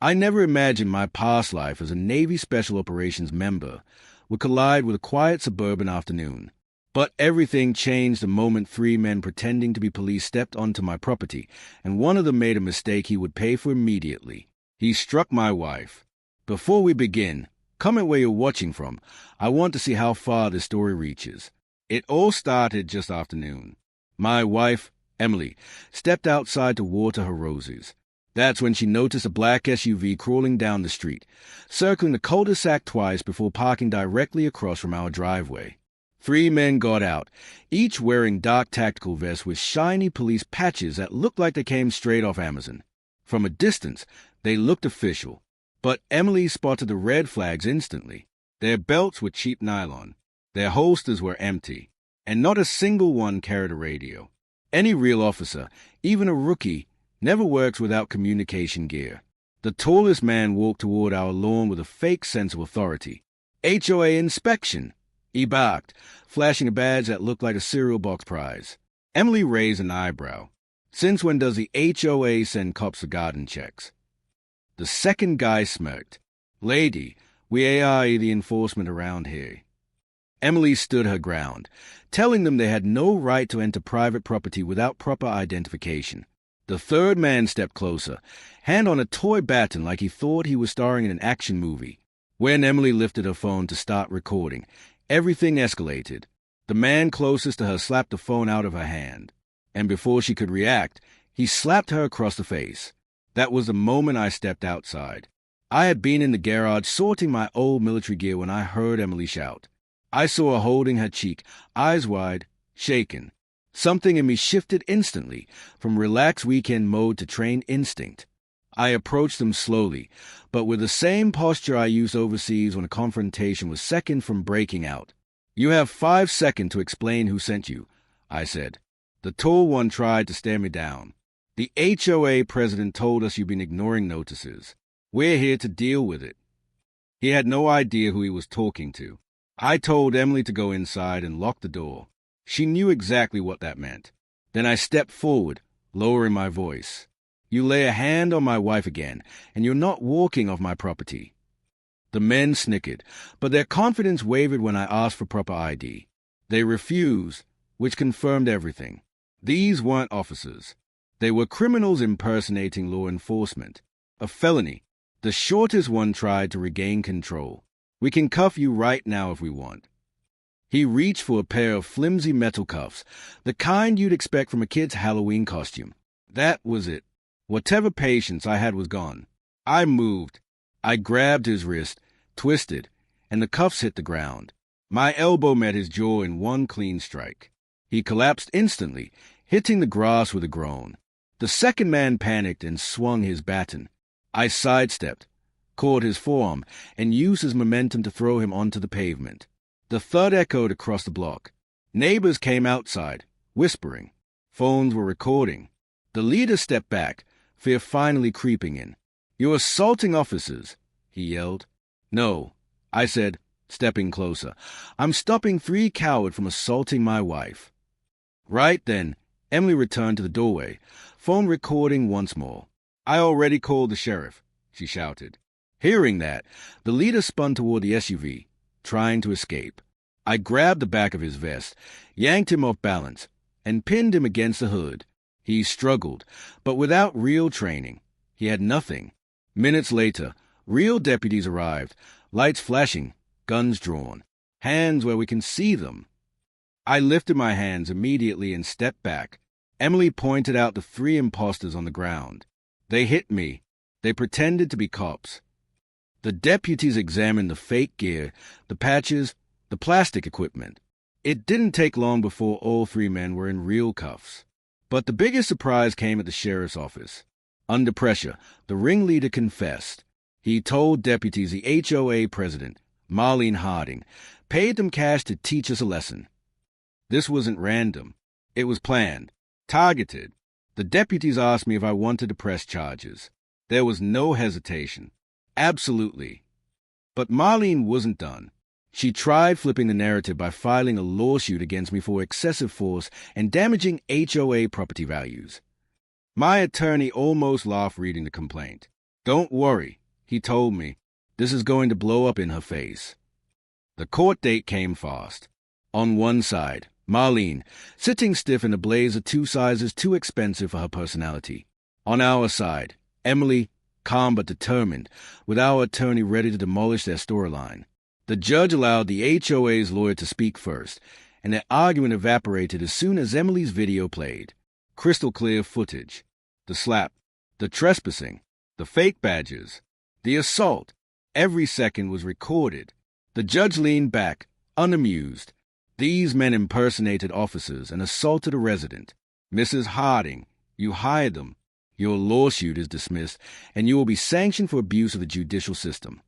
I never imagined my past life as a Navy Special Operations member would collide with a quiet suburban afternoon. But everything changed the moment 3 men pretending to be police stepped onto my property, and one of them made a mistake he would pay for immediately. He struck my wife. Before we begin, comment where you're watching from. I want to see how far this story reaches. It all started just after noon. My wife, Emily, stepped outside to water her roses. That's when she noticed a black SUV crawling down the street, circling the cul-de-sac twice before parking directly across from our driveway. 3 men got out, each wearing dark tactical vests with shiny police patches that looked like they came straight off Amazon. From a distance, they looked official, but Emily spotted the red flags instantly. Their belts were cheap nylon, their holsters were empty, and not a single one carried a radio. Any real officer, even a rookie, never works without communication gear. The tallest man walked toward our lawn with a fake sense of authority. HOA inspection! He barked, flashing a badge that looked like a cereal box prize. Emily raised an eyebrow. Since when does the HOA send cops for garden checks? The second guy smirked. Lady, we are the enforcement around here. Emily stood her ground, telling them they had no right to enter private property without proper identification. The third man stepped closer, hand on a toy baton like he thought he was starring in an action movie. When Emily lifted her phone to start recording, everything escalated. The man closest to her slapped the phone out of her hand, and before she could react, he slapped her across the face. That was the moment I stepped outside. I had been in the garage sorting my old military gear when I heard Emily shout. I saw her holding her cheek, eyes wide, shaken. Something in me shifted instantly, from relaxed weekend mode to trained instinct. I approached them slowly, but with the same posture I used overseas when a confrontation was second from breaking out. You have 5 seconds to explain who sent you, I said. The tall one tried to stare me down. The HOA president told us you've been ignoring notices. We're here to deal with it. He had no idea who he was talking to. I told Emily to go inside and lock the door. She knew exactly what that meant. Then I stepped forward, lowering my voice. You lay a hand on my wife again, and you're not walking off my property. The men snickered, but their confidence wavered when I asked for proper ID. They refused, which confirmed everything. These weren't officers. They were criminals impersonating law enforcement. A felony. The shortest one tried to regain control. We can cuff you right now if we want. He reached for a pair of flimsy metal cuffs, the kind you'd expect from a kid's Halloween costume. That was it. Whatever patience I had was gone. I moved. I grabbed his wrist, twisted, and the cuffs hit the ground. My elbow met his jaw in one clean strike. He collapsed instantly, hitting the grass with a groan. The second man panicked and swung his baton. I sidestepped, caught his forearm, and used his momentum to throw him onto the pavement. The thud echoed across the block. Neighbors came outside, whispering. Phones were recording. The leader stepped back, fear finally creeping in. You're assaulting officers, he yelled. No, I said, stepping closer. I'm stopping 3 cowards from assaulting my wife. Right then, Emily returned to the doorway, phone recording once more. I already called the sheriff, she shouted. Hearing that, the leader spun toward the SUV, trying to escape. I grabbed the back of his vest, yanked him off balance, and pinned him against the hood. He struggled, but without real training. He had nothing. Minutes later, real deputies arrived, lights flashing, guns drawn, hands where we can see them. I lifted my hands immediately and stepped back. Emily pointed out the 3 imposters on the ground. They hit me. They pretended to be cops. The deputies examined the fake gear, the patches, the plastic equipment. It didn't take long before all 3 men were in real cuffs. But the biggest surprise came at the sheriff's office. Under pressure, the ringleader confessed. He told deputies the HOA president, Marlene Harding, paid them cash to teach us a lesson. This wasn't random. It was planned, targeted. The deputies asked me if I wanted to press charges. There was no hesitation. Absolutely. But Marlene wasn't done. She tried flipping the narrative by filing a lawsuit against me for excessive force and damaging HOA property values. My attorney almost laughed reading the complaint. Don't worry, he told me. This is going to blow up in her face. The court date came fast. On one side, Marlene, sitting stiff in a blazer 2 sizes too expensive for her personality. On our side, Emily, calm but determined, with our attorney ready to demolish their storyline. The judge allowed the HOA's lawyer to speak first, and their argument evaporated as soon as Emily's video played. Crystal clear footage. The slap, the trespassing, the fake badges, the assault. Every second was recorded. The judge leaned back, unamused. These men impersonated officers and assaulted a resident. Mrs. Harding, you hired them. Your lawsuit is dismissed, and you will be sanctioned for abuse of the judicial system.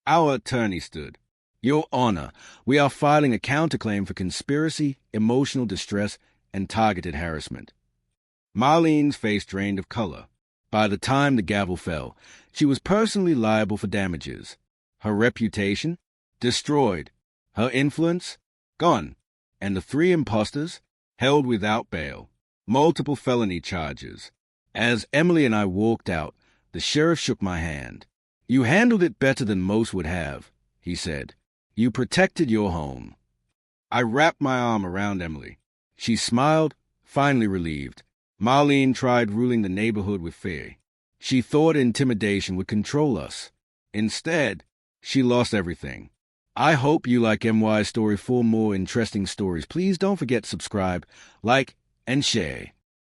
Our attorney stood. Your Honor, we are filing a counterclaim for conspiracy, emotional distress, and targeted harassment. Marlene's face drained of color. By the time the gavel fell, she was personally liable for damages. Her reputation? Destroyed. Her influence? Gone. And the 3 imposters? Held without bail. Multiple felony charges. As Emily and I walked out, the sheriff shook my hand. You handled it better than most would have, he said. You protected your home. I wrapped my arm around Emily. She smiled, finally relieved. Marlene tried ruling the neighborhood with fear. She thought intimidation would control us. Instead, she lost everything. I hope you like MY's story. For more interesting stories, please don't forget to subscribe, like, and share.